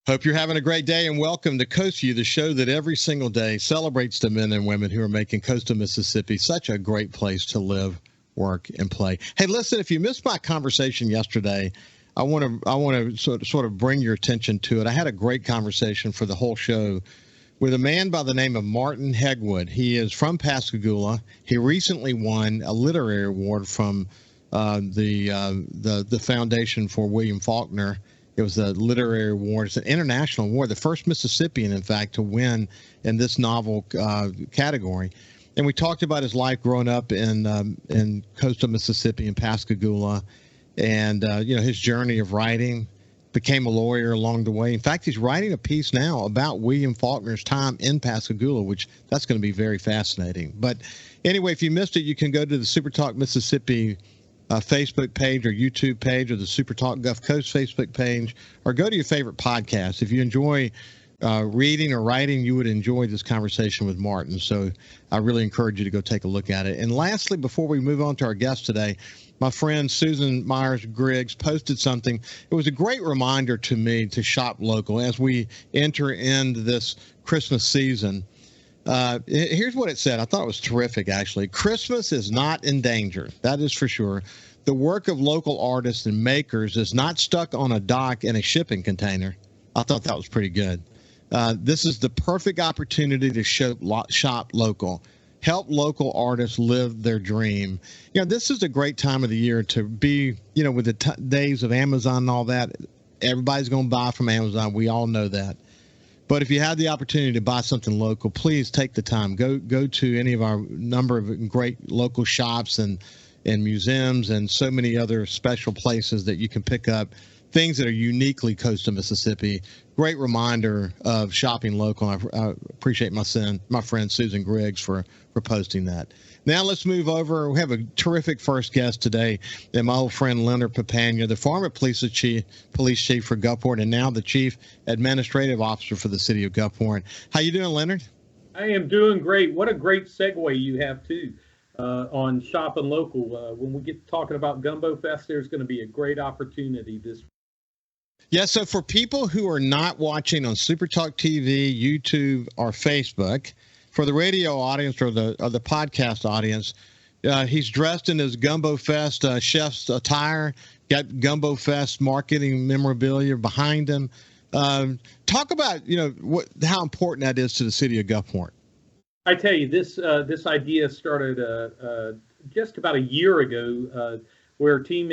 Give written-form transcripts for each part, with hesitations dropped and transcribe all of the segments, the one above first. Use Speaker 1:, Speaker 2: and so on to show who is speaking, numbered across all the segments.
Speaker 1: Hope you're having a great day, and welcome to Coast Vue, the show that every single day celebrates the men and women who are making coastal Mississippi such a great place to live, work, and play. Hey, listen, if you missed my conversation yesterday, I want to sort of bring your attention to it. I had a great conversation for the whole show with a man by the name of Martin Hegwood. He is from Pascagoula. He recently won a literary award from the Foundation for William Faulkner. It was a literary award. It's an international award, the first Mississippian, in fact, to win in this novel category. And we talked about his life growing up in coastal Mississippi in Pascagoula, and his journey of writing. Became a lawyer along the way. In fact, he's writing a piece now about William Faulkner's time in Pascagoula, which that's going to be very fascinating. But anyway, if you missed it, you can go to the SuperTalk Mississippi Facebook page or YouTube page, or the SuperTalk Gulf Coast Facebook page, or go to your favorite podcast. If you enjoy reading or writing, you would enjoy this conversation with Martin. So I really encourage you to go take a look at it. And lastly, before we move on to our guest today, my friend Susan Myers-Griggs posted something. It was a great reminder to me to shop local as we enter into this Christmas season. Here's what it said. I thought it was terrific, actually. Christmas is not in danger. That is for sure. The work of local artists and makers is not stuck on a dock in a shipping container. I thought that was pretty good. This is the perfect opportunity to shop local. Help local artists live their dream. This is a great time of the year to be, with the days of Amazon and all that. Everybody's going to buy from Amazon. We all know that. But if you have the opportunity to buy something local, please take the time. Go to any of our number of great local shops and museums and so many other special places that you can pick up things that are uniquely coastal Mississippi. Great reminder of shopping local. I appreciate my friend Susan Griggs for posting that. Now let's move over. We have a terrific first guest today, and my old friend Leonard Papania, the former police chief for Gulfport, and now the chief administrative officer for the City of Gulfport. How you doing, Leonard?
Speaker 2: I am doing great. What a great segue you have too on shopping local. When we get talking about Gumbo Fest, there's going to be a great opportunity this week.
Speaker 1: Yeah, so for people who are not watching on SuperTalk TV, YouTube, or Facebook, for the radio audience or the podcast audience, he's dressed in his Gumbo Fest chef's attire, got Gumbo Fest marketing memorabilia behind him. Talk about, how important that is to the City of Gulfport.
Speaker 2: I tell you, this idea started just about a year ago, where a team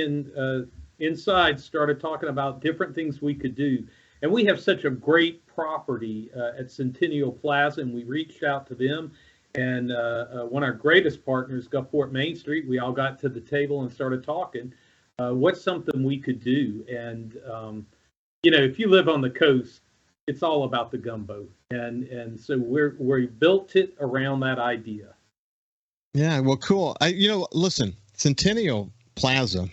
Speaker 2: inside started talking about different things we could do. And we have such a great property at Centennial Plaza, and we reached out to them. And one of our greatest partners, Gulfport Main Street, we all got to the table and started talking. What's something we could do? And, if you live on the coast, it's all about the gumbo. And so we built it around that idea.
Speaker 1: Yeah, well, cool. Listen, Centennial Plaza,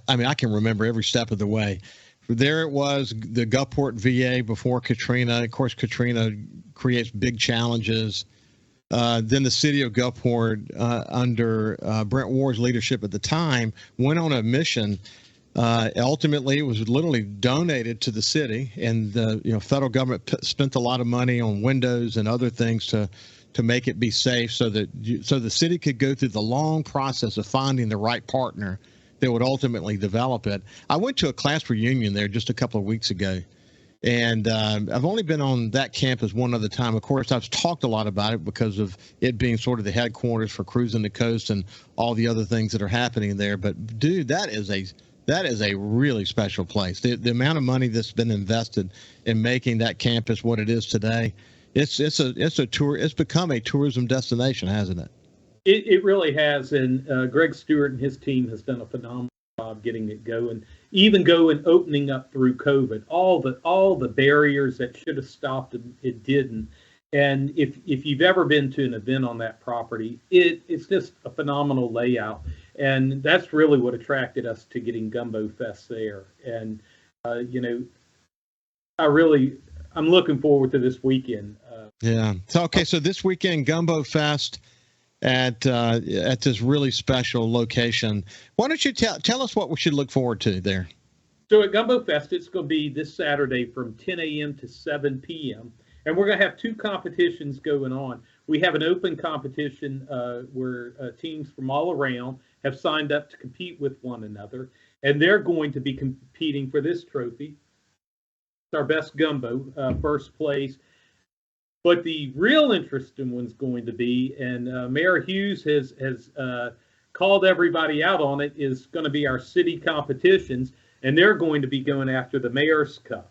Speaker 1: I can remember every step of the way. There it was, the Gulfport VA before Katrina. Of course, Katrina creates big challenges. Then the City of Gulfport, under Brent Ward's leadership at the time, went on a mission. Ultimately, it was literally donated to the city, and the federal government spent a lot of money on windows and other things to make it be safe, so the city could go through the long process of finding the right partner that would ultimately develop it. I went to a class reunion there just a couple of weeks ago, and I've only been on that campus one other time. Of course, I've talked a lot about it because of it being sort of the headquarters for Cruising the Coast and all the other things that are happening there. But, dude, that is a really special place. The amount of money that's been invested in making that campus what it is today, it's a tour. It's become a tourism destination, hasn't it?
Speaker 2: It really has, and Greg Stewart and his team has done a phenomenal job getting it going, even opening up through COVID. All the barriers that should have stopped it didn't. And if you've ever been to an event on that property, it's just a phenomenal layout, and that's really what attracted us to getting Gumbo Fest there. And I'm looking forward to this weekend.
Speaker 1: Yeah. So this weekend, Gumbo Fest at this really special location. Why don't you tell us what we should look forward to there?
Speaker 2: So at Gumbo Fest, it's going to be this Saturday from 10 a.m. to 7 p.m. And we're going to have two competitions going on. We have an open competition where teams from all around have signed up to compete with one another, and they're going to be competing for this trophy. It's our best gumbo, first place. But the real interesting one's going to be, and Mayor Hughes has called everybody out on it, is going to be our city competitions, and they're going to be going after the Mayor's Cup.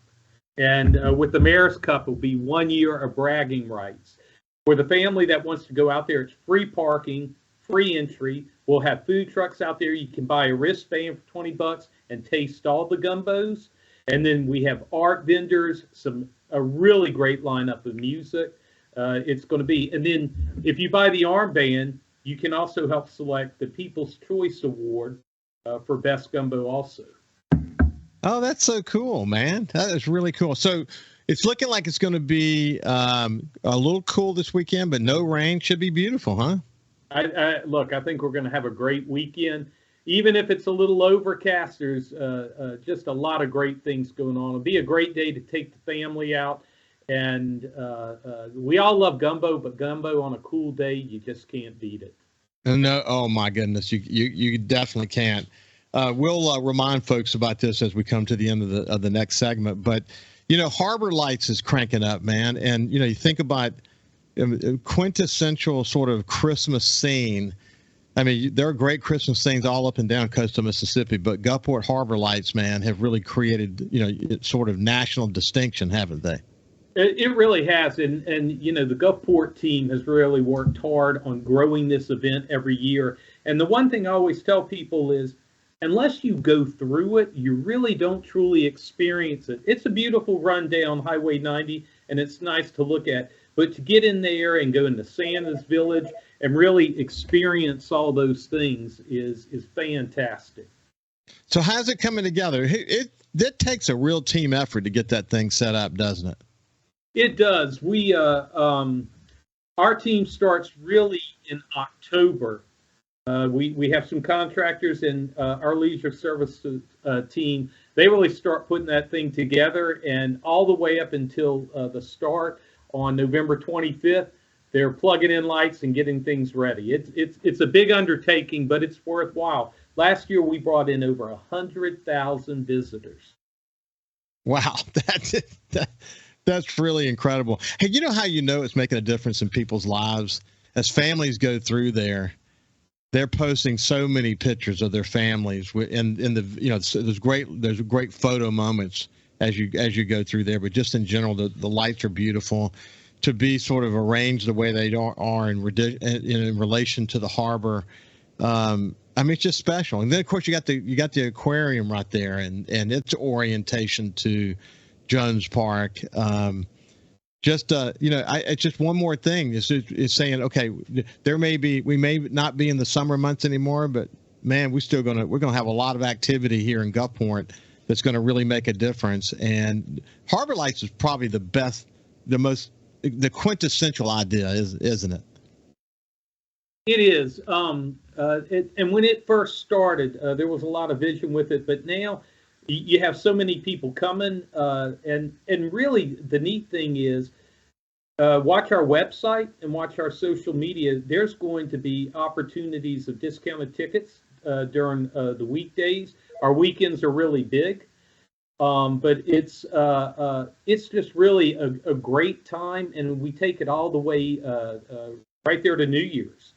Speaker 2: And with the Mayor's Cup, it'll be 1 year of bragging rights. For the family that wants to go out there, it's free parking, free entry. We'll have food trucks out there. You can buy a wristband for $20 and taste all the gumbos. And then we have art vendors, a really great lineup of music. It's going to be, and then if you buy the armband, you can also help select the People's Choice Award for Best Gumbo also.
Speaker 1: Oh, that's so cool, man. That is really cool. So it's looking like it's going to be a little cool this weekend, but no rain. Should be beautiful, huh?
Speaker 2: Look, I think we're going to have a great weekend. Even if it's a little overcast, there's just a lot of great things going on. It'll be a great day to take the family out. And we all love gumbo, but gumbo on a cool day, you just can't beat it.
Speaker 1: No, oh my goodness, you definitely can't. We'll remind folks about this as we come to the end of the next segment. But Harbor Lights is cranking up, man, and you think about quintessential sort of Christmas scene. I mean, there are great Christmas things all up and down coastal Mississippi, but Gulfport Harbor Lights, man, have really created sort of national distinction, haven't they?
Speaker 2: It really has, and the Gulfport team has really worked hard on growing this event every year. And the one thing I always tell people is, unless you go through it, you really don't truly experience it. It's a beautiful run down Highway 90, and it's nice to look at. But to get in there and go into Santa's Village and really experience all those things is fantastic.
Speaker 1: So how's it coming together? It takes a real team effort to get that thing set up, doesn't it?
Speaker 2: It does. Our team starts really in October. We have some contractors in our leisure services team. They really start putting that thing together, and all the way up until the start on November 25th, they're plugging in lights and getting things ready. It's a big undertaking, but it's worthwhile. Last year we brought in over 100,000 visitors.
Speaker 1: Wow, that's really incredible. Hey, you know how it's making a difference in people's lives as families go through there? They're posting so many pictures of their families, and there's great photo moments as you go through there. But just in general, the lights are beautiful. To be sort of arranged the way they are in relation to the harbor, I mean, it's just special. And then of course you got the aquarium right there, and its orientation to Jones Park. It's just one more thing is saying, okay, we may not be in the summer months anymore, but man, we're gonna have a lot of activity here in Gulfport that's going to really make a difference. And Harbor Lights is probably the quintessential idea, isn't it?
Speaker 2: It is. And when it first started, there was a lot of vision with it, but now you have so many people coming, and really the neat thing is, watch our website and watch our social media. There's going to be opportunities of discounted tickets during the weekdays. Our weekends are really big, but it's just really a great time, and we take it all the way right there to New Year's.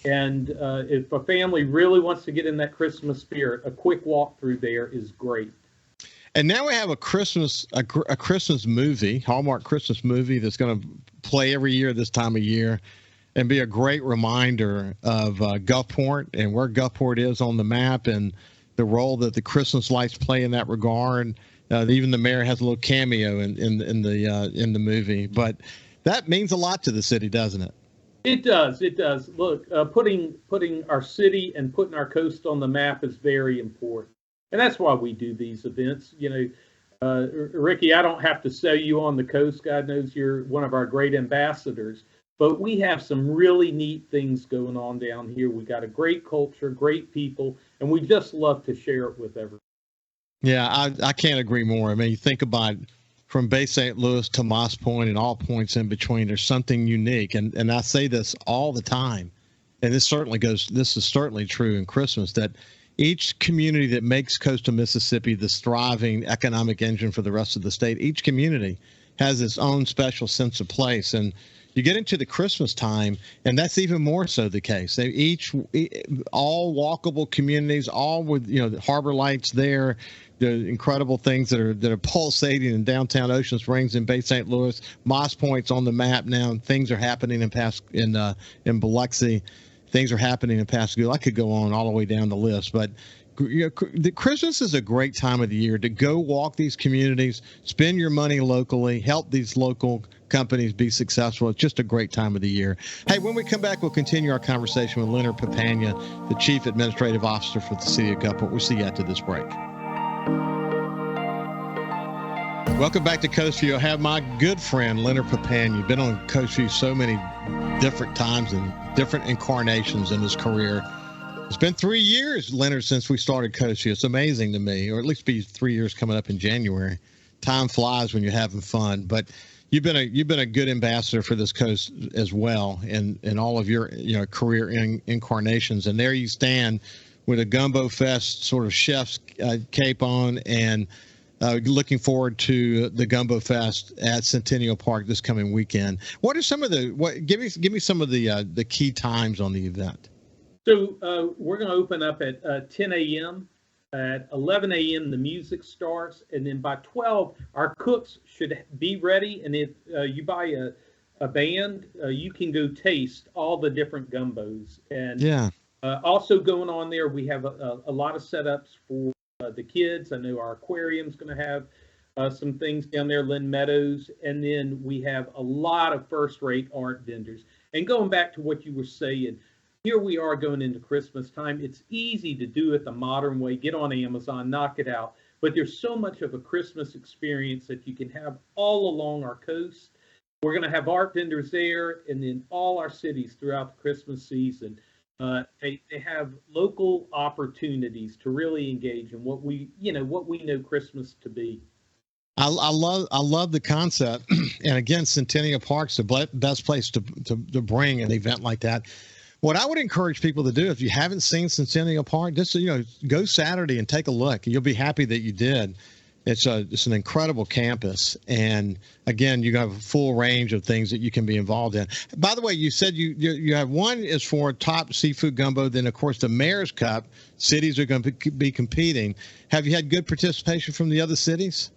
Speaker 2: And if a family really wants to get in that Christmas spirit, a quick walk through there is great.
Speaker 1: And now we have a Christmas movie, Hallmark Christmas movie, that's going to play every year this time of year and be a great reminder of Gulfport and where Gulfport is on the map and the role that the Christmas lights play in that regard. Even the mayor has a little cameo in the movie, but that means a lot to the city, doesn't it?
Speaker 2: It does. It does. Look, putting our city and putting our coast on the map is very important. And that's why we do these events. Ricky, I don't have to sell you on the coast. God knows you're one of our great ambassadors. But we have some really neat things going on down here. We got a great culture, great people, and we just love to share it with everyone.
Speaker 1: Yeah, I can't agree more. I mean, you think about from Bay St. Louis to Moss Point and all points in between, there's something unique. And I say this all the time, and this is certainly true in Christmas, that each community that makes coastal Mississippi this thriving economic engine for the rest of the state, each community has its own special sense of place. And you get into the Christmas time, and that's even more so the case. They all walkable communities, all with the harbor lights there, the incredible things that are pulsating in downtown Ocean Springs and Bay St. Louis. Moss Point's on the map now, and things are happening in Biloxi. Things are happening in Pascagoula. I could go on all the way down the list, but the Christmas is a great time of the year to go walk these communities, spend your money locally, help these local companies be successful. It's just a great time of the year. Hey, when we come back, we'll continue our conversation with Leonard Papania, the Chief Administrative Officer for the City of Gulfport. We'll see you after this break. Welcome back to Coast Vue. I have my good friend, Leonard Papania. Been on Coast Vue so many different times and different incarnations in his career. It's been 3 years, Leonard, since we started Coast Vue. It's amazing to me, or at least be 3 years coming up in January. Time flies when you're having fun. But you've been a good ambassador for this coast as well, in all of your career incarnations. And there you stand with a Gumbo Fest sort of chef's cape on, and looking forward to the Gumbo Fest at Centennial Park this coming weekend. What are some of give me some of the key times on the event?
Speaker 2: So we're going to open up at 10 a.m. At 11 a.m. the music starts, and then by 12 our cooks should be ready. And if you buy a band, you can go taste all the different gumbos. And
Speaker 1: yeah,
Speaker 2: also going on there, we have a lot of setups for the kids. I know our aquarium's going to have some things down there, Lynn Meadows, and then we have a lot of first-rate art vendors. And going back to what you were saying, here we are going into Christmas time. It's easy to do it the modern way. Get on Amazon, knock it out. But there's so much of a Christmas experience that you can have all along our coast. We're going to have art vendors there, and then all our cities throughout the Christmas season. They have local opportunities to really engage in what we know Christmas to be.
Speaker 1: I love the concept, and again, Centennial Park's the best place to bring an event like that. What I would encourage people to do, if you haven't seen Centennial Park, just go Saturday and take a look. You'll be happy that you did. It's an incredible campus, and again, you have a full range of things that you can be involved in. By the way, you said you have one is for top seafood gumbo. Then, of course, the Mayor's Cup. Cities are going to be competing. Have you had good participation from the other cities?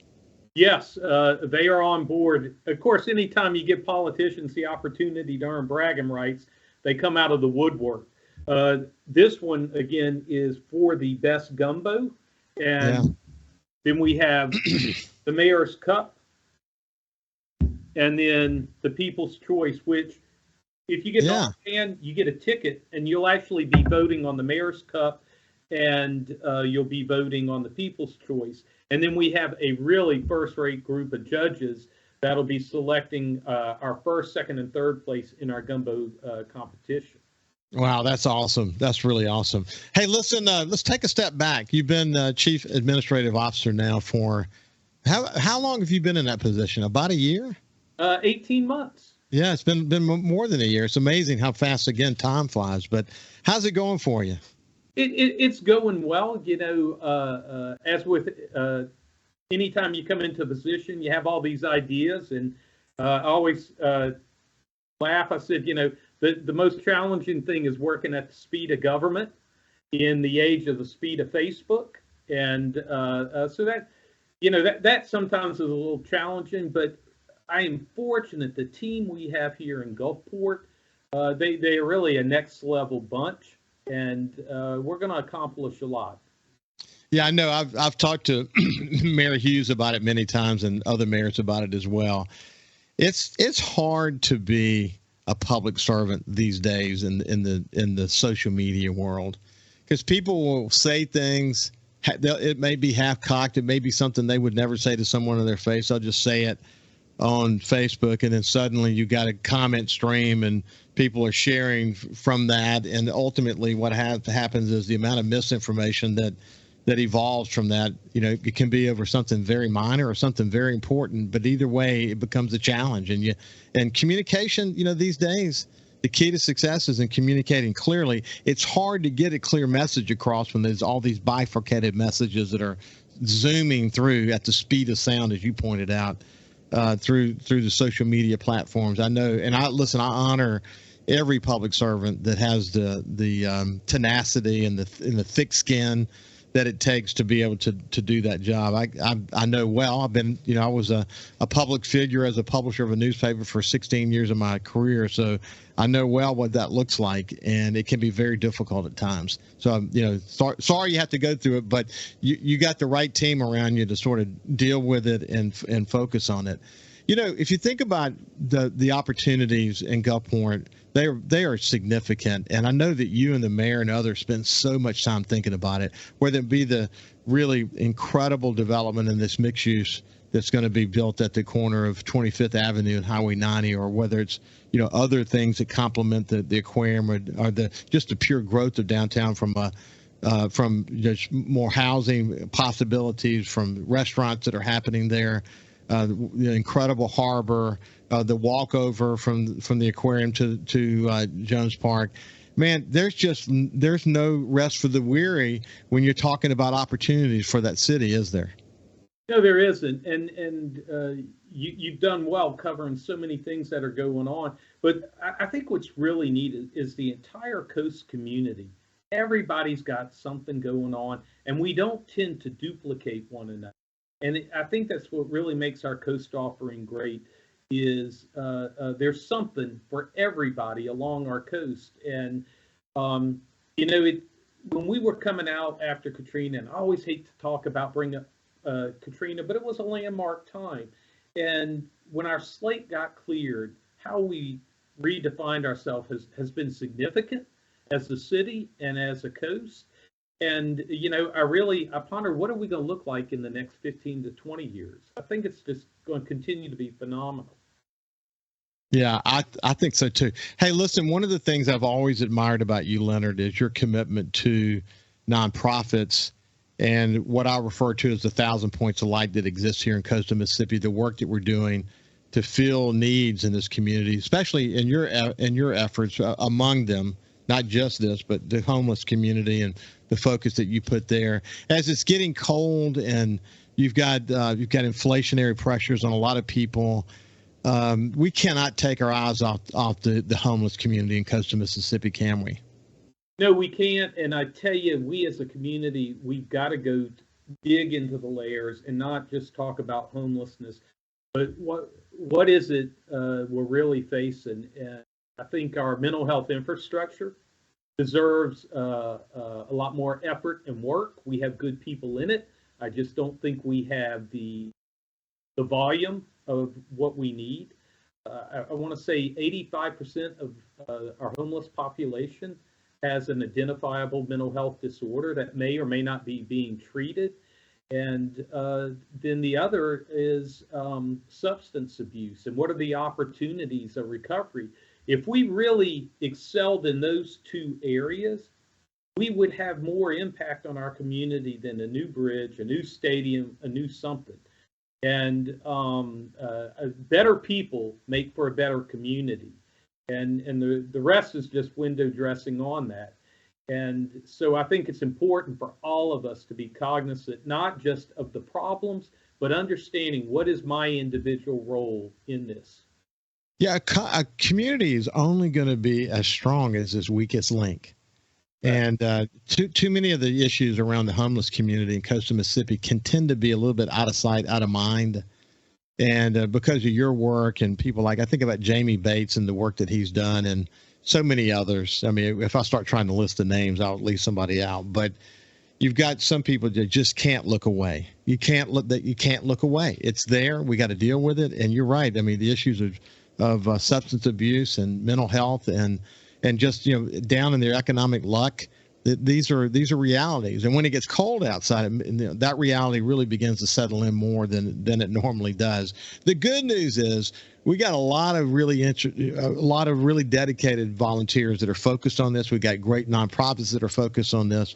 Speaker 2: Yes, they are on board. Of course, anytime you give politicians the opportunity to earn bragging rights, they come out of the woodwork. This one, again, is for the best gumbo. And then we have the Mayor's Cup, and then the People's Choice, which if you get the hand, you get a ticket, and you'll actually be voting on the Mayor's Cup, and you'll be voting on the People's Choice. And then we have a really first-rate group of judges that'll be selecting our first, second, and third place in our gumbo competition.
Speaker 1: Wow, that's awesome. That's really awesome. Hey, listen, let's take a step back. You've been Chief Administrative Officer now for how long have you been in that position? About a year?
Speaker 2: 18 months.
Speaker 1: Yeah, it's been more than a year. It's amazing how fast, again, time flies. But how's it going for you?
Speaker 2: It's going well. As with anytime you come into a position, you have all these ideas, and I always laugh. I said, the most challenging thing is working at the speed of government in the age of the speed of Facebook. And so that sometimes is a little challenging, but I am fortunate the team we have here in Gulfport, they are really a next level bunch, and we're going to accomplish a lot.
Speaker 1: Yeah, I know. I've talked to Mayor Hughes about it many times, and other mayors about it as well. It's hard to be a public servant these days in the social media world, because people will say things. It may be half cocked. It may be something they would never say to someone in their face. They'll just say it on Facebook, and then suddenly you got a comment stream, and people are sharing from that. And ultimately, what happens is the amount of misinformation that that evolves from that. It can be over something very minor or something very important, but either way, it becomes a challenge. And communication, these days, the key to success is in communicating clearly. It's hard to get a clear message across when there's all these bifurcated messages that are zooming through at the speed of sound, as you pointed out, through the social media platforms. I know, and I honor every public servant that has the tenacity and the thick skin that it takes to be able to do that job. I know well. I've been, I was a public figure as a publisher of a newspaper for 16 years of my career, so I know well what that looks like, and it can be very difficult at times. So, sorry you have to go through it, but you got the right team around you to sort of deal with it and focus on it. If you think about the opportunities in Gulfport, they are significant, and I know that you and the mayor and others spend so much time thinking about it, whether it be the really incredible development in this mixed use that's going to be built at the corner of 25th Avenue and Highway 90, or whether it's other things that complement the aquarium or just the pure growth of downtown from just more housing possibilities, from restaurants that are happening there. The incredible harbor, the walkover from the aquarium to Jones Park. Man, there's no rest for the weary when you're talking about opportunities for that city, is there?
Speaker 2: No, there isn't, and you've done well covering so many things that are going on. But I think what's really neat is the entire coast community. Everybody's got something going on, and we don't tend to duplicate one another. And I think that's what really makes our coast offering great, is there's something for everybody along our coast. And, when we were coming out after Katrina, and I always hate to talk about bringing up Katrina, but it was a landmark time. And when our slate got cleared, how we redefined ourselves has been significant as a city and as a coast. And, I ponder, what are we going to look like in the next 15 to 20 years? I think it's just going to continue to be phenomenal.
Speaker 1: Yeah, I think so too. Hey, listen, one of the things I've always admired about you, Leonard, is your commitment to nonprofits and what I refer to as the 1,000 points of light that exists here in coastal Mississippi, the work that we're doing to fill needs in this community, especially in your efforts among them. Not just this, but the homeless community and the focus that you put there. As it's getting cold and you've got inflationary pressures on a lot of people, we cannot take our eyes off the homeless community in coastal Mississippi, can we?
Speaker 2: No, we can't. And I tell you, we as a community, we've got to go dig into the layers and not just talk about homelessness, but what is it we're really facing. And I think our mental health infrastructure deserves a lot more effort and work. We have good people in it. I just don't think we have the volume of what we need. I want to say 85% of our homeless population has an identifiable mental health disorder that may or may not be being treated. And then the other is substance abuse. And what are the opportunities of recovery? If we really excelled in those two areas, we would have more impact on our community than a new bridge, a new stadium, a new something. And better people make for a better community. And the rest is just window dressing on that. And so I think it's important for all of us to be cognizant, not just of the problems, but understanding what is my individual role in this.
Speaker 1: Yeah, a community is only going to be as strong as its weakest link. And too many of the issues around the homeless community in coastal Mississippi can tend to be a little bit out of sight, out of mind. And because of your work and people I think about Jamie Bates and the work that he's done and so many others. I mean, if I start trying to list the names, I'll leave somebody out. But you've got some people that just can't look away. You can't look away. It's there. We got to deal with it. And you're right. I mean, the issues of substance abuse and mental health and just down in their economic luck. These are realities, and when it gets cold outside, that reality really begins to settle in more than it normally does. The good news is we got a lot of really dedicated volunteers that are focused on this. We got great nonprofits that are focused on this,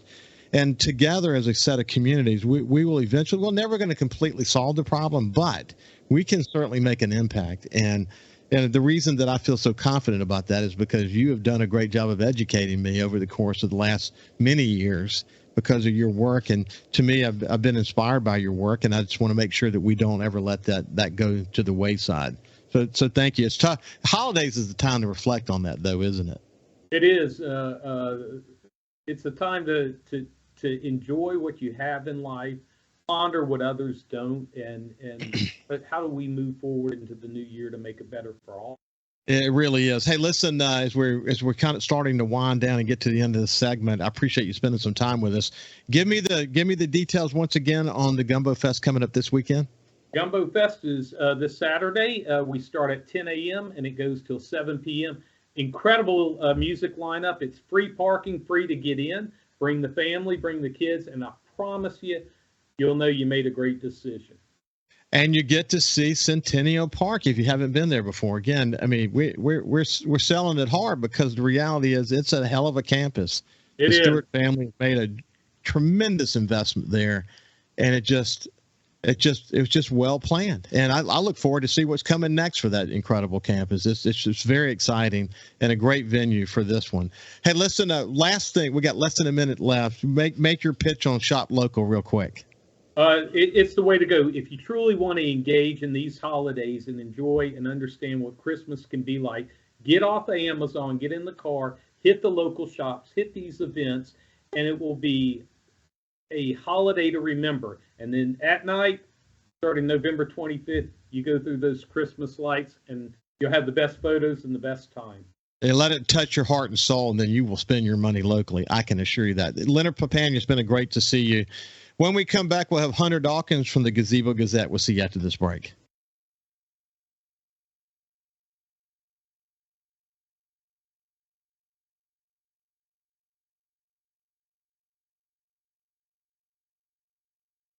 Speaker 1: And together as a set of communities, we will eventually, we're never going to completely solve the problem, but we can certainly make an impact. And the reason that I feel so confident about that is because you have done a great job of educating me over the course of the last many years because of your work. And to me, I've been inspired by your work, and I just want to make sure that we don't ever let that go to the wayside. So thank you. It's tough. Holidays is the time to reflect on that, though, isn't it?
Speaker 2: It is. It's a time to enjoy what you have in life, ponder what others don't, but how do we move forward into the new year to make it better for all?
Speaker 1: It really is. Hey, listen, as we're kind of starting to wind down and get to the end of the segment, I appreciate you spending some time with us. Give me the details once again on the Gumbo Fest coming up this weekend.
Speaker 2: Gumbo Fest is this Saturday. We start at 10 a.m. and it goes till 7 p.m. Incredible music lineup. It's free parking, free to get in. Bring the family, bring the kids, and I promise you'll know you made a great decision.
Speaker 1: And you get to see Centennial Park if you haven't been there before. Again, I mean, we're selling it hard because the reality is it's a hell of a campus. The Stewart family made a tremendous investment there, and it was just well planned. And I look forward to see what's coming next for that incredible campus. It's just very exciting and a great venue for this one. Hey, listen, last thing, we got less than a minute left. Make your pitch on Shop Local real quick.
Speaker 2: It's the way to go. If you truly want to engage in these holidays and enjoy and understand what Christmas can be like, get off of Amazon, get in the car, hit the local shops, hit these events, and it will be a holiday to remember. And then at night, starting November 25th, you go through those Christmas lights and you'll have the best photos and the best time.
Speaker 1: And let it touch your heart and soul, and then you will spend your money locally. I can assure you that. Leonard Papania, it's been great to see you. When we come back, we'll have Hunter Dawkins from the Gazebo Gazette. We'll see you after this break.